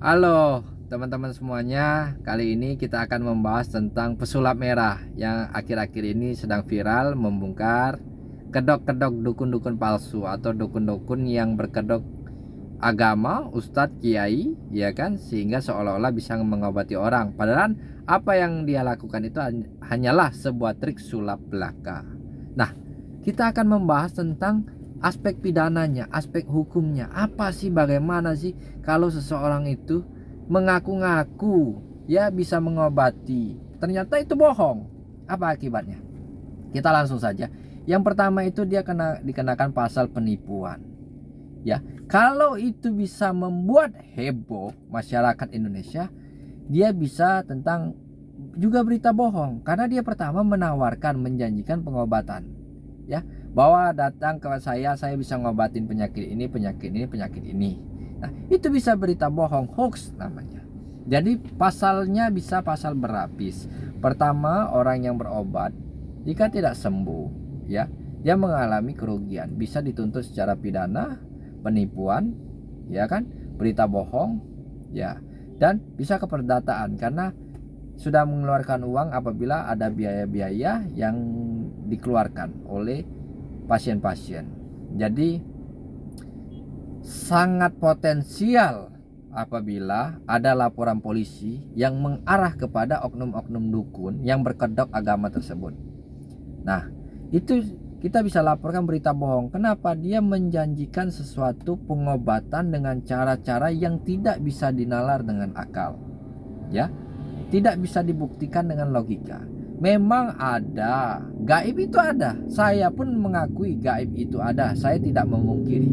Halo teman-teman semuanya, kali ini kita akan membahas tentang pesulap merah yang akhir-akhir ini sedang viral membongkar kedok-kedok dukun-dukun palsu atau dukun-dukun yang berkedok agama, ustadz, kiai, ya kan, sehingga seolah-olah bisa mengobati orang. Padahal apa yang dia lakukan itu hanyalah sebuah trik sulap belaka. Nah, kita akan membahas tentang aspek pidananya, aspek hukumnya. Apa sih, bagaimana sih kalau seseorang itu mengaku-ngaku ya bisa mengobati, ternyata itu bohong? Apa akibatnya? Kita langsung saja. Yang pertama itu dia dikenakan pasal penipuan. Ya, kalau itu bisa membuat heboh masyarakat Indonesia, dia bisa tentang juga berita bohong karena dia pertama menawarkan, menjanjikan pengobatan. Ya, bahwa datang ke saya bisa ngobatin penyakit ini, penyakit ini, penyakit ini. Nah, itu bisa berita bohong, hoax namanya. Jadi pasalnya bisa pasal berlapis. Pertama, orang yang berobat jika tidak sembuh, ya, dia mengalami kerugian, bisa dituntut secara pidana, penipuan, ya kan, berita bohong, ya, dan bisa keperdataan karena sudah mengeluarkan uang apabila ada biaya-biaya yang dikeluarkan oleh pasien-pasien. Jadi sangat potensial apabila ada laporan polisi yang mengarah kepada oknum-oknum dukun yang berkedok agama tersebut. Nah, itu kita bisa laporkan berita bohong. Kenapa? Dia menjanjikan sesuatu pengobatan dengan cara-cara yang tidak bisa dinalar dengan akal. Ya, tidak bisa dibuktikan dengan logika. Memang ada, gaib itu ada. Saya pun mengakui gaib itu ada. Saya tidak memungkiri.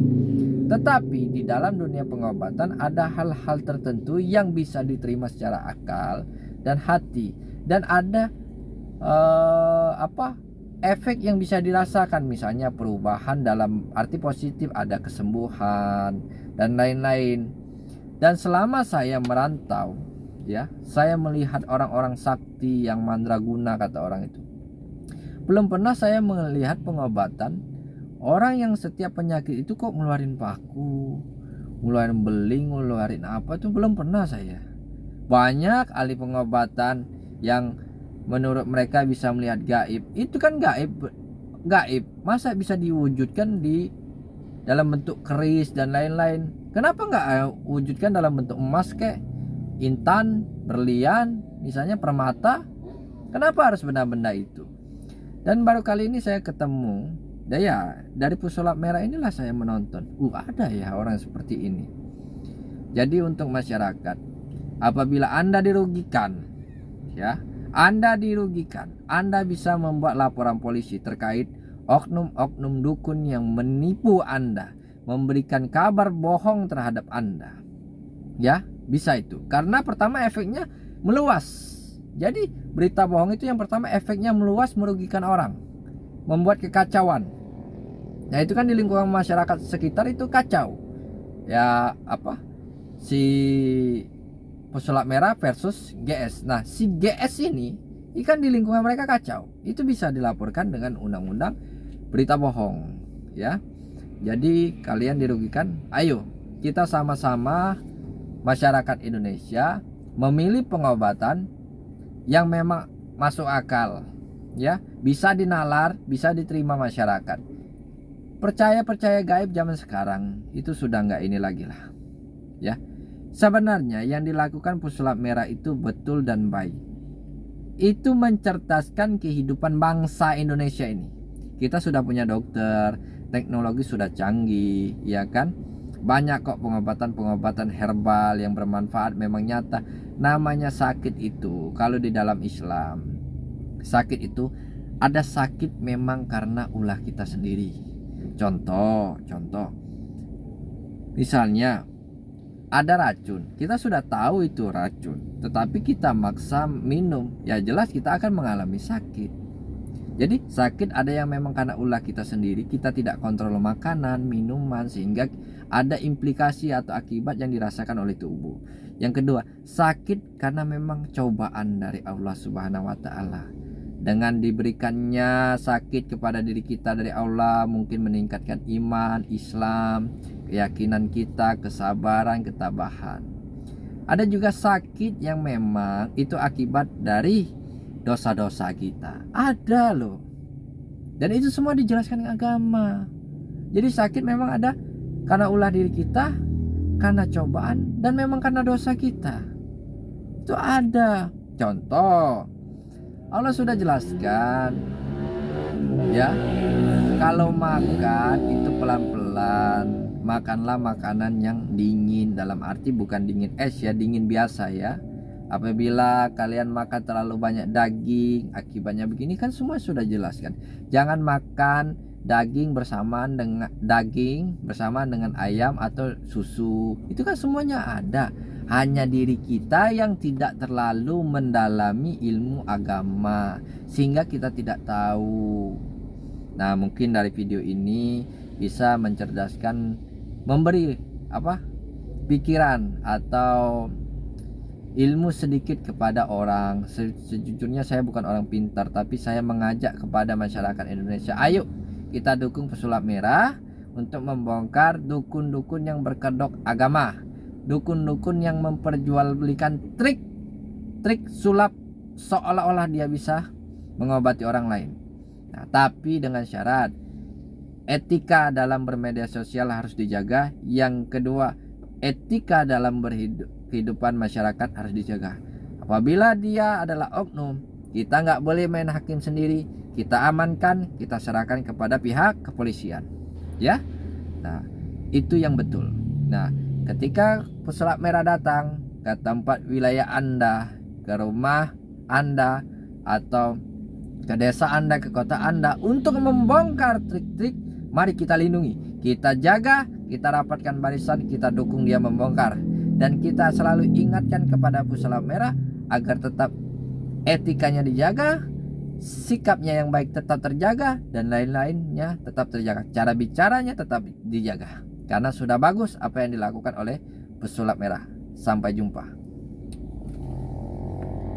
Tetapi di dalam dunia pengobatan ada hal-hal tertentu yang bisa diterima secara akal dan hati, dan ada efek yang bisa dirasakan, misalnya perubahan dalam arti positif, ada kesembuhan dan lain-lain. Dan selama saya merantau, ya, saya melihat orang-orang sakti yang mandraguna kata orang itu. Belum pernah saya melihat pengobatan orang yang setiap penyakit itu kok ngeluarin paku, ngeluarin beling, ngeluarin apa, itu belum pernah saya. Banyak ahli pengobatan yang menurut mereka bisa melihat gaib. Itu kan gaib masa bisa diwujudkan di dalam bentuk keris dan lain-lain? Kenapa nggak wujudkan dalam bentuk emas, kayak intan, berlian, misalnya permata? Kenapa harus benda-benda itu? Dan baru kali ini saya ketemu, ya, dari pesulap merah inilah saya menonton. Ada ya orang seperti ini. Jadi untuk masyarakat, apabila Anda dirugikan, ya, Anda bisa membuat laporan polisi terkait oknum-oknum dukun yang menipu Anda, memberikan kabar bohong terhadap Anda. Ya, bisa itu. Karena pertama efeknya meluas. Jadi berita bohong itu yang pertama efeknya meluas, merugikan orang, membuat kekacauan. Nah, itu kan di lingkungan masyarakat sekitar itu kacau. Ya, si pesulap merah versus GS. Nah, si GS ini kan di lingkungan mereka kacau. Itu bisa dilaporkan dengan undang-undang berita bohong, ya. Jadi kalian dirugikan. Ayo, kita sama-sama masyarakat Indonesia memilih pengobatan yang memang masuk akal, ya, bisa dinalar, bisa diterima masyarakat. Percaya gaib zaman sekarang itu sudah nggak ini lagi lah, ya. Sebenarnya yang dilakukan pesulap merah itu betul dan baik. Itu mencerdaskan kehidupan bangsa Indonesia ini. Kita sudah punya dokter, teknologi sudah canggih, ya kan? Banyak kok pengobatan herbal yang bermanfaat, memang nyata. Namanya sakit itu, kalau di dalam Islam, sakit itu ada sakit memang karena ulah kita sendiri. Contoh, misalnya ada racun, kita sudah tahu itu racun, tetapi kita maksa minum, ya jelas kita akan mengalami sakit. Jadi sakit ada yang memang karena ulah kita sendiri, kita tidak kontrol makanan, minuman, sehingga ada implikasi atau akibat yang dirasakan oleh tubuh. Yang kedua, sakit karena memang cobaan dari Allah Subhanahu wa taala. Dengan diberikannya sakit kepada diri kita dari Allah, mungkin meningkatkan iman, Islam, keyakinan kita, kesabaran, ketabahan. Ada juga sakit yang memang itu akibat dari dosa-dosa kita. Ada loh. Dan itu semua dijelaskan di agama. Jadi sakit memang ada karena ulah diri kita, karena cobaan, dan memang karena dosa kita. Itu ada. Contoh, Allah sudah jelaskan ya, kalau makan itu pelan-pelan, makanlah makanan yang dingin, dalam arti bukan dingin es ya, dingin biasa ya. Apabila kalian makan terlalu banyak daging, akibatnya begini, kan semua sudah jelaskan. Jangan makan daging bersamaan dengan ayam atau susu. Itu kan semuanya ada. Hanya diri kita yang tidak terlalu mendalami ilmu agama, sehingga kita tidak tahu. Nah, mungkin dari video ini bisa mencerdaskan, memberi pikiran atau ilmu sedikit kepada orang. Sejujurnya saya bukan orang pintar, tapi saya mengajak kepada masyarakat Indonesia, ayo kita dukung Pesulap Merah untuk membongkar dukun-dukun yang berkedok agama, dukun-dukun yang memperjualbelikan trik sulap seolah-olah dia bisa mengobati orang lain. Nah, tapi dengan syarat etika dalam bermedia sosial harus dijaga. Yang kedua, etika dalam kehidupan masyarakat harus dijaga. Apabila dia adalah oknum, kita nggak boleh main hakim sendiri. Kita amankan, kita serahkan kepada pihak kepolisian, ya. Nah, itu yang betul. Nah, ketika Pesulap Merah datang ke tempat wilayah Anda, ke rumah Anda, atau ke desa Anda, ke kota Anda, untuk membongkar trik-trik, mari kita lindungi, kita jaga, kita rapatkan barisan, kita dukung dia membongkar. Dan kita selalu ingatkan kepada Pesulap Merah agar tetap etikanya dijaga, sikapnya yang baik tetap terjaga, dan lain-lainnya tetap terjaga. Cara bicaranya tetap dijaga, karena sudah bagus apa yang dilakukan oleh Pesulap Merah. Sampai jumpa.